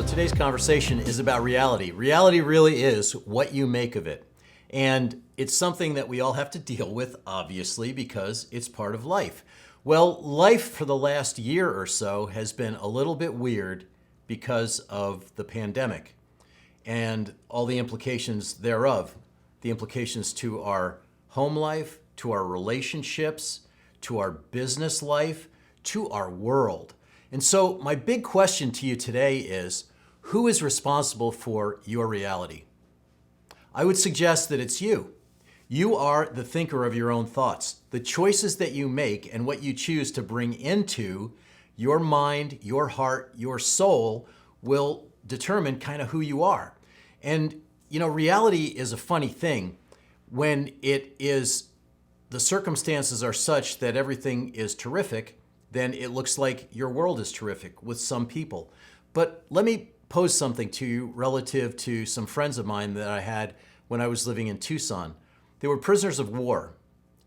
today's conversation is about reality. Reality really is what you make of it. And it's something that we all have to deal with, obviously, because it's part of life. Well, life for the last year or so has been a little bit weird because of the pandemic and all the implications thereof. The implications to our home life, to our relationships, to our business life, to our world. And so my big question to you today is, who is responsible for your reality? I would suggest that it's you. You are the thinker of your own thoughts. The choices that you make and what you choose to bring into your mind, your heart, your soul will determine kind of who you are. And, reality is a funny thing when the circumstances are such that everything is terrific, then it looks like your world is terrific with some people. But let me pose something to you relative to some friends of mine that I had when I was living in Tucson. They were prisoners of war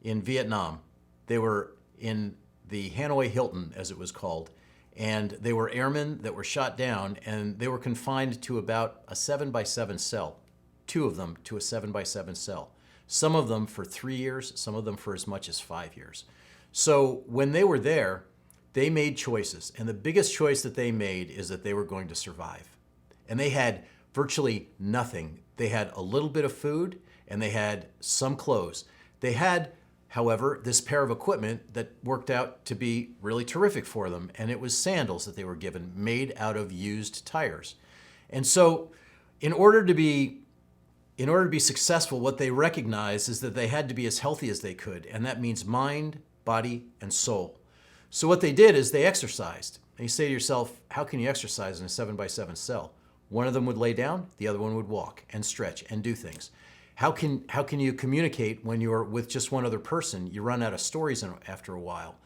in Vietnam. They were in the Hanoi Hilton, as it was called, and they were airmen that were shot down, and they were confined to about a 7x7 cell, two of them to a 7x7 cell. Some of them for 3 years, some of them for as much as 5 years. So when they were there, they made choices, and the biggest choice that they made is that they were going to survive. And they had virtually nothing. They had a little bit of food, and they had some clothes. They had, however, this pair of equipment that worked out to be really terrific for them, and it was sandals that they were given, made out of used tires. And so in order to be successful, what they recognized is that they had to be as healthy as they could, and that means mind, body, and soul. So what they did is they exercised. And you say to yourself, how can you exercise in a 7x7 cell? One of them would lay down, the other one would walk and stretch and do things. How can you communicate when you're with just one other person? You run out of stories after a while.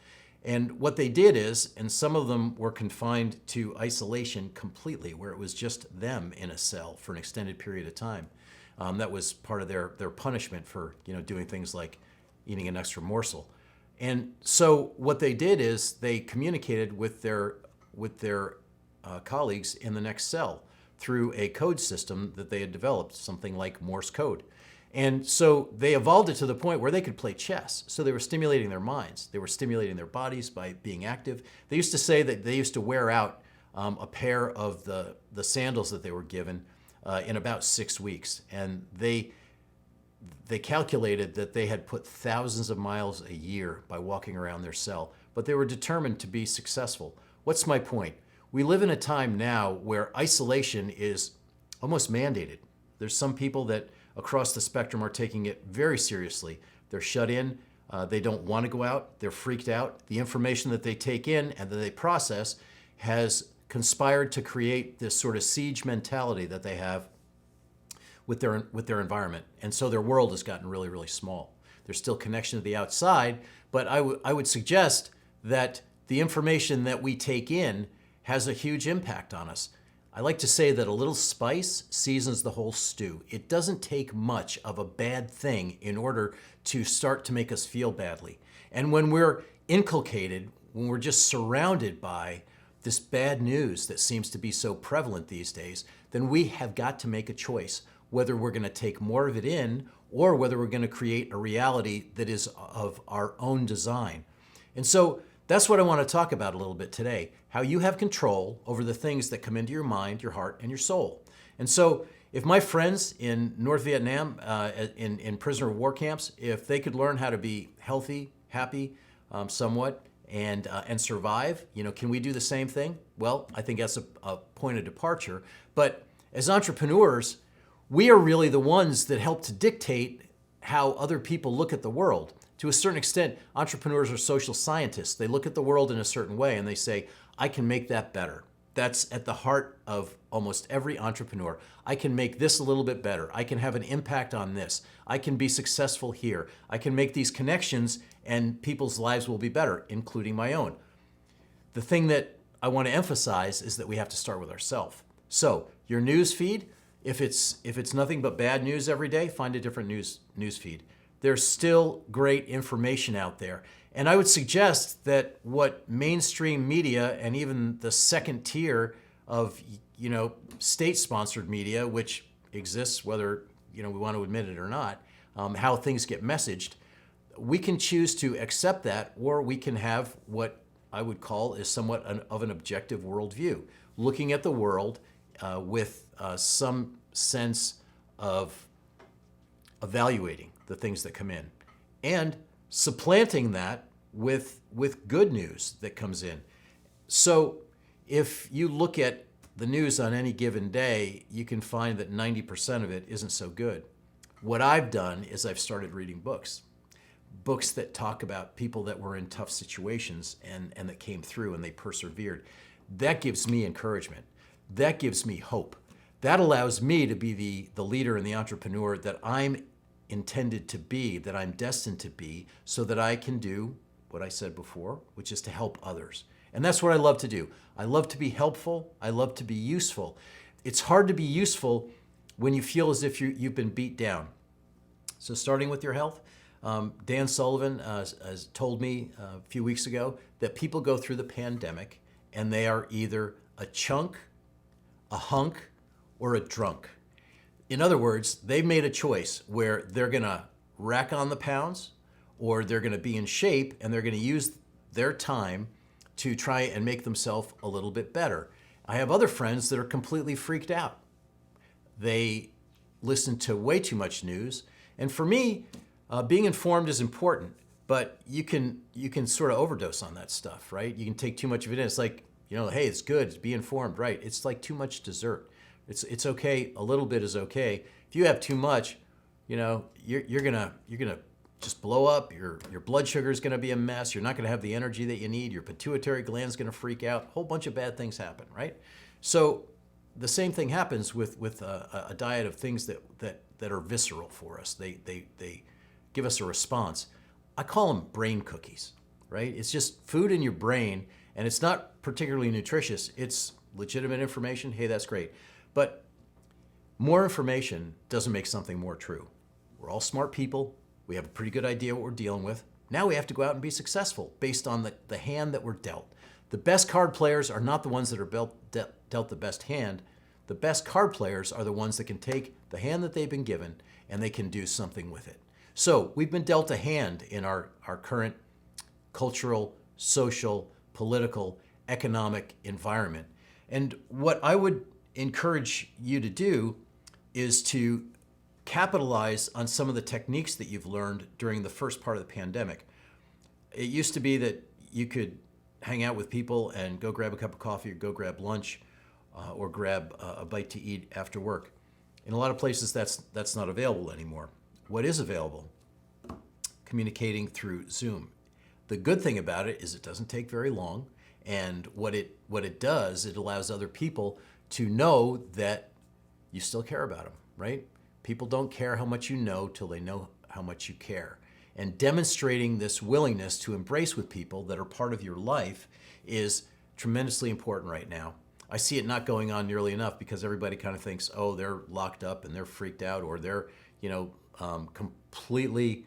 And what they did is, and some of them were confined to isolation completely, where it was just them in a cell for an extended period of time. That was part of their punishment for doing things like eating an extra morsel. And so what they did is they communicated with their colleagues in the next cell through a code system that they had developed, something like Morse code. And so they evolved it to the point where they could play chess. So they were stimulating their minds. They were stimulating their bodies by being active. They used to say that they used to wear out a pair of the sandals that they were given in about 6 weeks. And they calculated that they had put thousands of miles a year by walking around their cell, but they were determined to be successful. What's my point? We live in a time now where isolation is almost mandated. There's some people that across the spectrum are taking it very seriously. They're shut in. They don't want to go out. They're freaked out. The information that they take in and that they process has conspired to create this sort of siege mentality that they have with their environment. And so their world has gotten really, really small. There's still connection to the outside, but I would suggest that the information that we take in has a huge impact on us. I like to say that a little spice seasons the whole stew. It doesn't take much of a bad thing in order to start to make us feel badly. And when we're inculcated, when we're just surrounded by this bad news that seems to be so prevalent these days, then we have got to make a choice whether we're going to take more of it in or whether we're going to create a reality that is of our own design. And so that's what I want to talk about a little bit today, how you have control over the things that come into your mind, your heart, and your soul. And so if my friends in North Vietnam, in prisoner of war camps, if they could learn how to be healthy, happy, somewhat, and survive, can we do the same thing? Well, I think that's a point of departure. But as entrepreneurs, we are really the ones that help to dictate how other people look at the world. To a certain extent, entrepreneurs are social scientists. They look at the world in a certain way and they say, I can make that better. That's at the heart of almost every entrepreneur. I can make this a little bit better. I can have an impact on this. I can be successful here. I can make these connections and people's lives will be better, including my own. The thing that I want to emphasize is that we have to start with ourselves. So your news feed, if it's nothing but bad news every day, find a different news feed. There's still great information out there. And I would suggest that what mainstream media and even the second tier of, state-sponsored media, which exists whether, we want to admit it or not, how things get messaged. We can choose to accept that, or we can have what I would call is somewhat of an objective worldview, looking at the world with some sense of evaluating the things that come in and supplanting that with good news that comes in. So if you look at the news on any given day, you can find that 90% of it isn't so good. What I've done is I've started reading books that talk about people that were in tough situations and that came through and they persevered. That gives me encouragement. That gives me hope. That allows me to be the leader and the entrepreneur that I'm intended to be, that I'm destined to be, so that I can do what I said before, which is to help others. And that's what I love to do. I love to be helpful. I love to be useful. It's hard to be useful when you feel as if you've been beat down. So starting with your health, Dan Sullivan has told me a few weeks ago that people go through the pandemic and they are either a chunk, a hunk, or a drunk. In other words, they've made a choice where they're going to rack on the pounds, or they're going to be in shape and they're going to use their time to try and make themselves a little bit better. I have other friends that are completely freaked out. They listen to way too much news. And for me, being informed is important, but you can sort of overdose on that stuff, right? You can take too much of it in. It's like, hey, it's good, be informed, right? It's like too much dessert. It's okay, a little bit is okay. If you have too much, you're gonna just blow up. Your blood sugar is gonna be a mess. You're not gonna have the energy that you need. Your pituitary gland is gonna freak out. A whole bunch of bad things happen, right? So the same thing happens with a diet of things that are visceral for us. They give us a response. I call them brain cookies, right? It's just food in your brain, and it's not particularly nutritious. It's legitimate information. Hey, that's great. But more information doesn't make something more true. We're all smart people. We have a pretty good idea what we're dealing with. Now we have to go out and be successful based on the hand that we're dealt. The best card players are not the ones that are dealt the best hand. The best card players are the ones that can take the hand that they've been given and they can do something with it. So we've been dealt a hand in our current cultural, social, political, economic environment. And what I would encourage you to do is to capitalize on some of the techniques that you've learned during the first part of the pandemic. It used to be that you could hang out with people and go grab a cup of coffee or go grab lunch or grab a bite to eat after work. In a lot of places, that's not available anymore. What is available? Communicating through Zoom. The good thing about it is it doesn't take very long, and what it does, it allows other people to know that you still care about them, right? People don't care how much you know till they know how much you care. And demonstrating this willingness to embrace with people that are part of your life is tremendously important right now. I see it not going on nearly enough because everybody kind of thinks, oh, they're locked up and they're freaked out, or they're, completely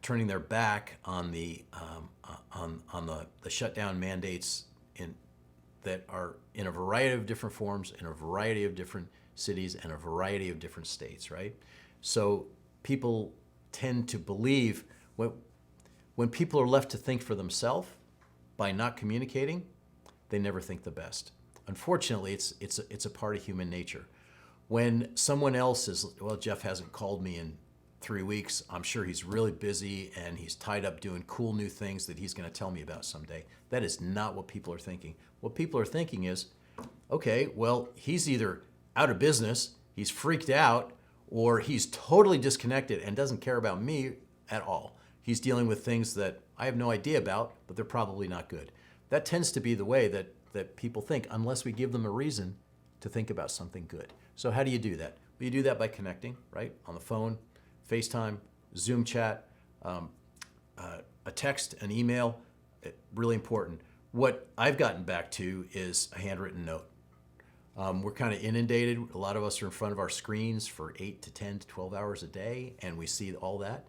turning their back on the shutdown mandates that are in a variety of different forms, in a variety of different cities, and a variety of different states, right? So people tend to believe when people are left to think for themselves by not communicating, they never think the best. Unfortunately, it's a part of human nature. When someone else is, well, Jeff hasn't called me in 3 weeks, I'm sure he's really busy and he's tied up doing cool new things that he's going to tell me about someday. That is not what people are thinking. What people are thinking is, okay, well, he's either out of business, he's freaked out, or he's totally disconnected and doesn't care about me at all. He's dealing with things that I have no idea about, but they're probably not good. That tends to be the way that people think, unless we give them a reason to think about something good. So how do you do that? Well, you do that by connecting, right? On the phone, FaceTime, Zoom chat, a text, an email, really important. What I've gotten back to is a handwritten note. We're kind of inundated. A lot of us are in front of our screens for 8 to 10 to 12 hours a day, and we see all that.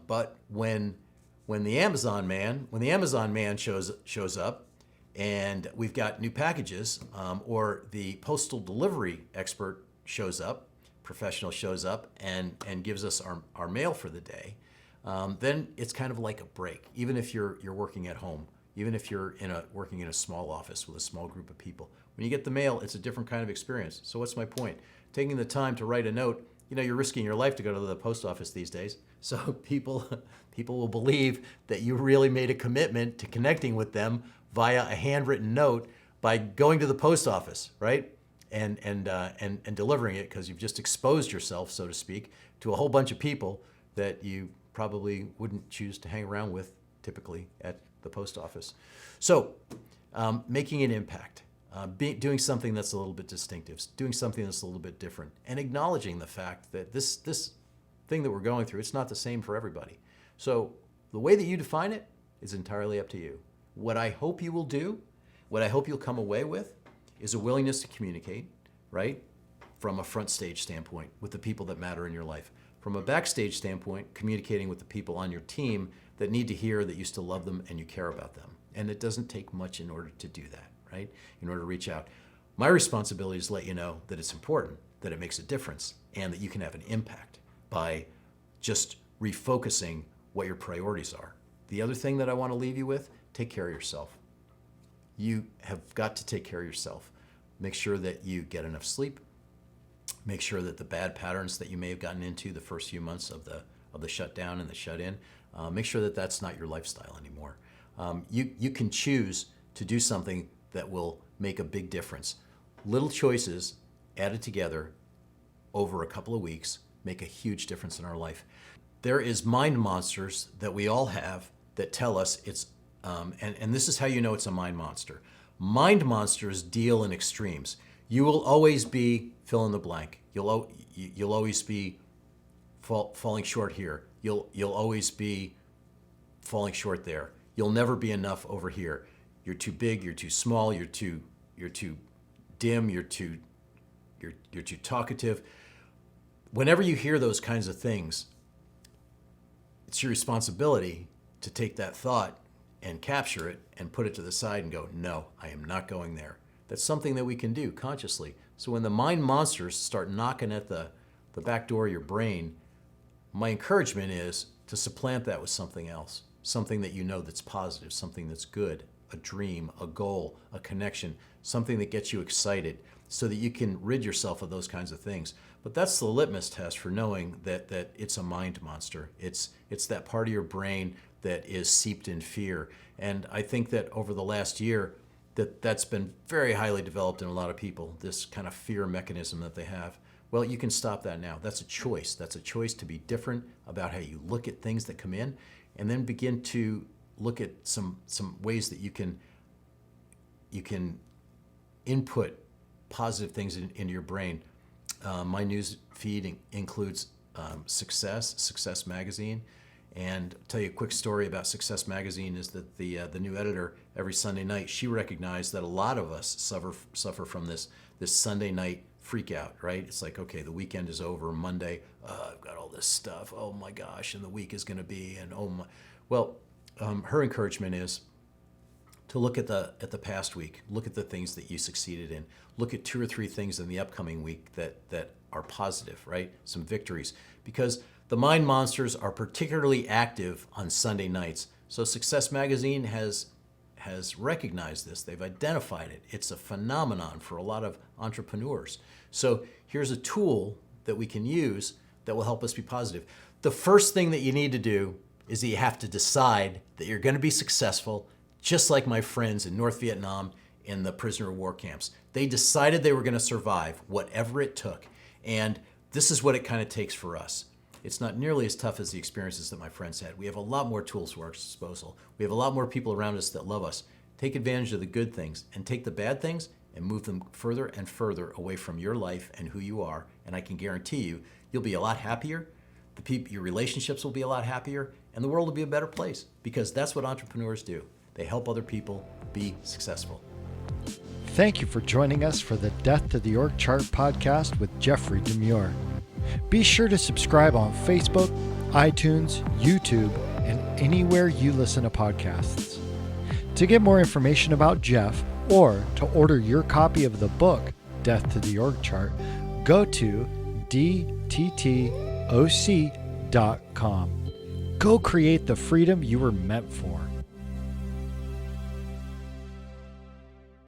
But when the Amazon man shows up, and we've got new packages, or the postal delivery expert shows up, professional shows up and gives us our mail for the day, then it's kind of like a break. Even if you're working at home, even if you're working in a small office with a small group of people, when you get the mail, it's a different kind of experience. So what's my point? Taking the time to write a note, you're risking your life to go to the post office these days. So people will believe that you really made a commitment to connecting with them via a handwritten note by going to the post office, right? And delivering it, because you've just exposed yourself, so to speak, to a whole bunch of people that you probably wouldn't choose to hang around with typically at the post office. So making an impact, doing something that's a little bit distinctive, doing something that's a little bit different, and acknowledging the fact that this thing that we're going through, it's not the same for everybody. So the way that you define it is entirely up to you. What I hope you will do, what I hope you'll come away with, is a willingness to communicate, right? From a front stage standpoint with the people that matter in your life. From a backstage standpoint, communicating with the people on your team that need to hear that you still love them and you care about them. And it doesn't take much in order to do that, right? In order to reach out. My responsibility is to let you know that it's important, that it makes a difference, and that you can have an impact by just refocusing what your priorities are. The other thing that I want to leave you with, take care of yourself. You have got to take care of yourself. Make sure that you get enough sleep. Make sure that the bad patterns that you may have gotten into the first few months of the shutdown and the shut-in, make sure that that's not your lifestyle anymore. You can choose to do something that will make a big difference. Little choices added together over a couple of weeks make a huge difference in our life. There is mind monsters that we all have that tell us it's and this is how you know it's a mind monster. Mind monsters deal in extremes. You will always be fill in the blank. You'll always be falling short here. You'll always be falling short there. You'll never be enough over here. You're too big. You're too small. You're too dim. You're too talkative. Whenever you hear those kinds of things, it's your responsibility to take that thought and capture it and put it to the side and go, no, I am not going there. That's something that we can do consciously. So when the mind monsters start knocking at the back door of your brain, my encouragement is to supplant that with something else, something that you know that's positive, something that's good, a dream, a goal, a connection, something that gets you excited so that you can rid yourself of those kinds of things. But that's the litmus test for knowing that it's a mind monster. It's that part of your brain that is seeped in fear. And I think that over the last year, that's been very highly developed in a lot of people, this kind of fear mechanism that they have. Well, you can stop that now. That's a choice. That's a choice to be different about how you look at things that come in, and then begin to look at some ways that you can input positive things into your brain. My news feed includes Success Magazine. And I'll tell you a quick story about Success Magazine is that the new editor every Sunday night, she recognized that a lot of us suffer from this Sunday night freak out, right? It's like, okay, the weekend is over, Monday, I've got all this stuff, oh my gosh, and the week is gonna be, and oh my. Well, her encouragement is to look at the past week, look at the things that you succeeded in, look at 2 or 3 things in the upcoming week that are positive, right? Some victories, because the mind monsters are particularly active on Sunday nights. So Success Magazine has recognized this. They've identified it. It's a phenomenon for a lot of entrepreneurs. So here's a tool that we can use that will help us be positive. The first thing that you need to do is that you have to decide that you're going to be successful, just like my friends in North Vietnam in the prisoner of war camps. They decided they were going to survive whatever it took. And this is what it kind of takes for us. It's not nearly as tough as the experiences that my friends had. We have a lot more tools to our disposal. We have a lot more people around us that love us. Take advantage of the good things and take the bad things and move them further and further away from your life and who you are. And I can guarantee you, you'll be a lot happier. Your relationships will be a lot happier, and the world will be a better place, because that's what entrepreneurs do. They help other people be successful. Thank you for joining us for the Death to the Org Chart podcast with Jeffrey DeMure. Be sure to subscribe on Facebook, iTunes, YouTube, and anywhere you listen to podcasts. To get more information about Jeff or to order your copy of the book, Death to the Org Chart, go to dttoc.com. Go create the freedom you were meant for.